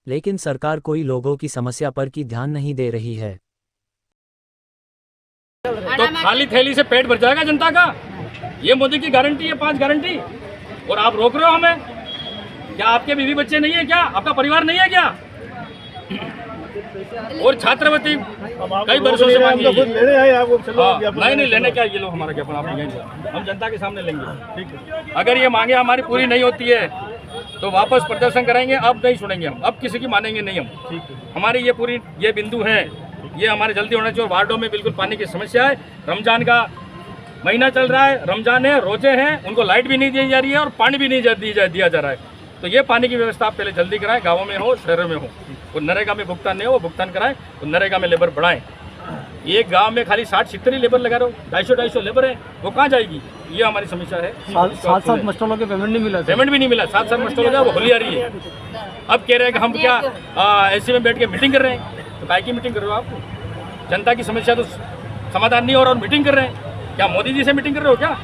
लेकिन सरकार कोई लोगों की समस्या पर की ध्यान नहीं दे रही है। तो खाली थैली से पेट भर जाएगा जनता का? ये मोदी की गारंटी है, 5 गारंटी, और आप रोक रहे हो हमें? क्या आपके बीवी बच्चे नहीं है क्या? आपका परिवार नहीं है क्या? और छात्रवृत्ति कई वर्षों से मांगी है। नहीं लेने क्या, ये लो हमारा ज्ञापन आप लेंगे, हम जनता के सामने लेंगे। ठीक है, अगर ये मांगे हमारी पूरी नहीं होती है तो वापस प्रदर्शन कराएंगे। अब नहीं सुनेंगे हम, अब किसी की मानेंगे नहीं हम। ठीक है, हमारी ये पूरी ये बिंदु है, ये हमारे जल्दी होना चाहिए। वार्डों में बिल्कुल पानी की समस्या है। रमजान का महीना चल रहा है, रमजान है, रोजे हैं, उनको लाइट भी नहीं दी जा रही है और पानी भी नहीं दिया जा रहा है। तो ये पानी की व्यवस्था आप पहले जल्दी कराएं, गाँवों में हो, शहरों में हो। और नरेगा में भुगतान नहीं हो, वो भुगतान कराएं, और नरेगा में लेबर बढ़ाएं। एक गांव में खाली 60-70 ही लेबर लगा रहे हो, 250 लेबर है, वो कहाँ जाएगी? ये हमारी समस्या है। 7 मास्टरों के पेमेंट नहीं मिला, पेमेंट भी नहीं मिला। 7 मास्टरों का वो होली आ रही है। अब कह रहे हैं कि हम क्या ऐसे में बैठ के मीटिंग कर रहे हैं। तो काय की मीटिंग कर रहे हो आप? जनता की समस्या तो समाधान नहीं हो रहा और मीटिंग कर रहे हैं। क्या मोदी जी से मीटिंग कर रहे हो क्या?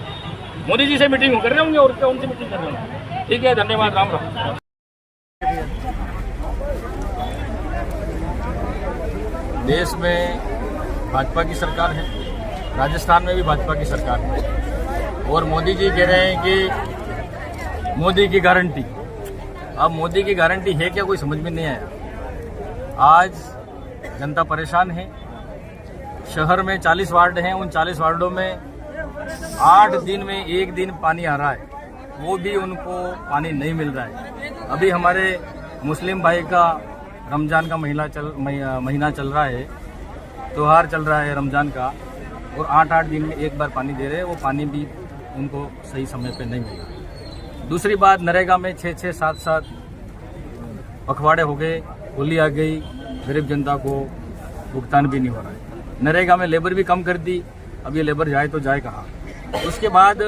मोदी जी से मीटिंग कर रहे होंगे और क्या उनसे मीटिंग कर रहे होंगे? ठीक है, धन्यवाद, राम राम। देश में भाजपा की सरकार है, राजस्थान में भी भाजपा की सरकार है, और मोदी जी कह रहे हैं कि मोदी की गारंटी। अब मोदी की गारंटी है क्या, कोई समझ में नहीं आया। आज जनता परेशान है। शहर में 40 वार्ड हैं, उन 40 वार्डों में 8 दिन में 1 दिन पानी आ रहा है, वो भी उनको पानी नहीं मिल रहा है। अभी हमारे मुस्लिम भाई का रमजान का महीना चल रहा है, त्योहार चल रहा है रमजान का, और 8-8 दिन में एक बार पानी दे रहे हैं, वो पानी भी उनको सही समय पे नहीं मिला। दूसरी बात, नरेगा में 6-6, 7-7 पखवाड़े हो गए, होली आ गई, गरीब जनता को भुगतान भी नहीं हो रहा है। नरेगा में लेबर भी कम कर दी, अब ये लेबर जाए तो जाए कहाँ? उसके बाद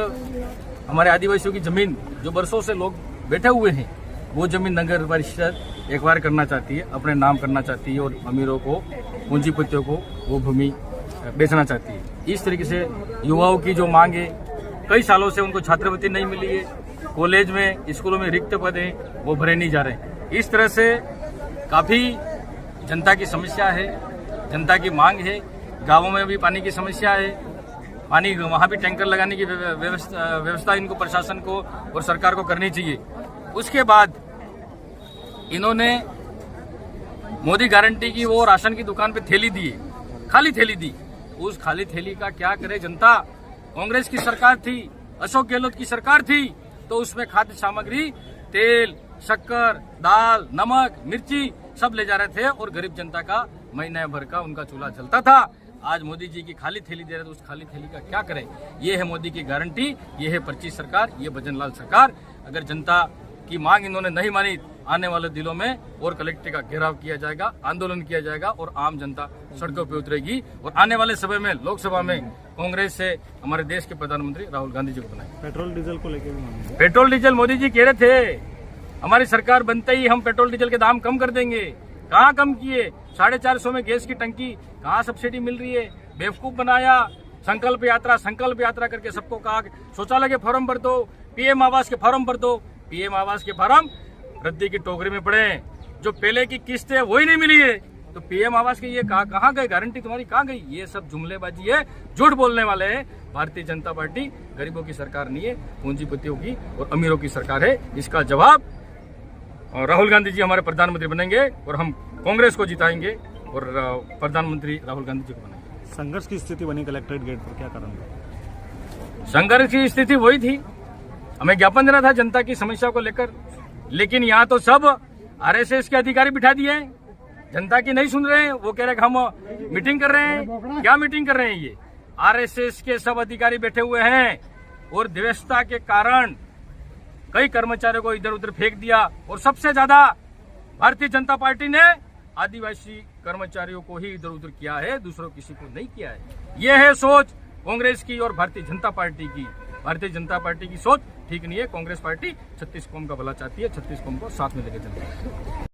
हमारे आदिवासियों की जमीन जो बरसों से लोग बैठे हुए हैं, वो जमीन नगर परिषद एक्वायर करना चाहती है, अपने नाम करना चाहती है, और अमीरों को, पूंजीपतियों को वो भूमि बेचना चाहती है। इस तरीके से युवाओं की जो मांग है, कई सालों से उनको छात्रवृत्ति नहीं मिली है, कॉलेज में, स्कूलों में रिक्त पद हैं, वो भरे नहीं जा रहे हैं। इस तरह से काफ़ी जनता की समस्या है, जनता की मांग है। गाँवों में भी पानी की समस्या है, पानी वहाँ भी टैंकर लगाने की व्यवस्था इनको, प्रशासन को और सरकार को करनी चाहिए। उसके बाद इन्होंने मोदी गारंटी की वो राशन की दुकान पे थैली दी, खाली थैली दी। उस खाली थैली का क्या करे जनता? कांग्रेस की सरकार थी, अशोक गहलोत की सरकार थी, तो उसमें खाद्य सामग्री, तेल, शक्कर, दाल, नमक, मिर्ची सब ले जा रहे थे, और गरीब जनता का महीने भर का उनका चूल्हा जलता था। आज मोदी जी की खाली थैली दे रहे, तो उस खाली थैली का क्या करें? ये है मोदी की गारंटी, ये है पर्ची सरकार, ये भजनलाल सरकार। अगर जनता की मांग इन्होंने नहीं मानी, आने वाले दिनों में और कलेक्टर का घेराव किया जाएगा, आंदोलन किया जाएगा, और आम जनता सड़कों पर उतरेगी। और आने वाले समय में लोकसभा में कांग्रेस से हमारे देश के प्रधानमंत्री राहुल गांधी जी को बनाए। पेट्रोल डीजल को लेकर भी, पेट्रोल डीजल मोदी जी कह रहे थे हमारी सरकार बनते ही हम पेट्रोल डीजल के दाम कम कर देंगे। कहाँ कम किए? 450 में गैस की टंकी, कहाँ सब्सिडी मिल रही है? बेवकूफ बनाया। संकल्प यात्रा करके सबको कहा शौचालय के फॉर्म भर दो, पीएम आवास के फॉर्म भर दो। पीएम आवास के फॉर्म रद्दी की टोकरी में पड़े, जो पहले की किस्त है वही नहीं मिली है। तो पीएम आवास के ये कहाँ गए? गारंटी तुम्हारी कहाँ गई? ये सब जुमलेबाजी है, झूठ बोलने वाले हैं। भारतीय जनता पार्टी गरीबों की सरकार नहीं है, पूंजीपतियों की और अमीरों की सरकार है। इसका जवाब राहुल गांधी जी हमारे प्रधानमंत्री बनेंगे, और हम कांग्रेस को जिताएंगे और प्रधानमंत्री राहुल गांधी जी को बनाएंगे। संघर्ष की स्थिति बनी कलेक्ट्रेट गेट पर, क्या कारण था? संघर्ष की स्थिति वही थी, हमें ज्ञापन देना था जनता की समस्या को लेकर, लेकिन यहाँ तो सब आरएसएस के अधिकारी बिठा दिए हैं, जनता की नहीं सुन रहे हैं। वो कह रहे हैं हम मीटिंग कर रहे हैं। क्या मीटिंग कर रहे हैं? ये आरएसएस के सब अधिकारी बैठे हुए हैं, और व्यवस्था के कारण कई कर्मचारियों को इधर उधर फेंक दिया, और सबसे ज्यादा भारतीय जनता पार्टी ने आदिवासी कर्मचारियों को ही इधर उधर किया है, दूसरों किसी को नहीं किया है। ये है सोच कांग्रेस की और भारतीय जनता पार्टी की। भारतीय जनता पार्टी की सोच ठीक नहीं है। कांग्रेस पार्टी 36 कौम का भला चाहती है, 36 कौम को साथ में लेकर चलती है।